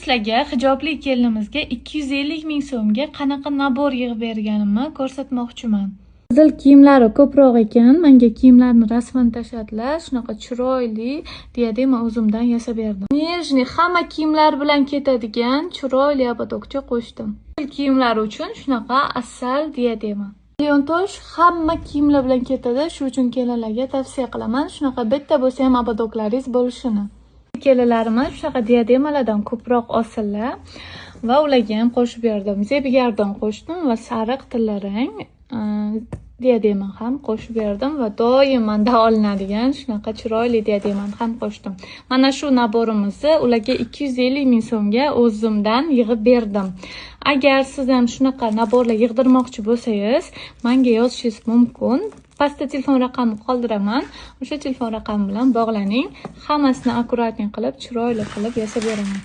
Sizlarga hijobli kelinimizga 250 ming so'mga qanaqa nabor yig'ib berganimni ko'rsatmoqchiman. Qizil kiyimlari ko'proq ekan, menga kiyimlarni rasman tashladilar. Shunaqa chiroyli diadema o'zimdan yasab berdim. Nejniy hamma kiyimlar bilan ketadigan chiroyli obodokcha qo'shdim. Qizil kiyimlar uchun shunaqa asal diadema. Tosh hamma kiyimlar bilan ketadi, shu uchun kelinlarga tavsiya qilaman. Shunaqa bitta bo'lsa ham obodoklaringiz bo'lishini. Kelinlarimiz shunaqa diademalardan ko'proq olsinlar va ularga ham qo'shib berdim. Zebigardon qo'shdim va sariq tillarang diadema ham qo'shib berdim va doim menda olinadigan shunaqa chiroyli diademani ham qo'shdim. Mana shu naborimizni ularga 250 ming so'mga o'zimdan yig'ib berdim. Agar siz ham shunaqa naborlar yig'dirmoqchi bo'lsangiz, menga yozishingiz mumkin. Pastda telefon raqamini qoldiraman. O'sha telefon raqami bilan bog'laning. Hammasini akkuratlik qilib, chiroyli qilib yasab beraman.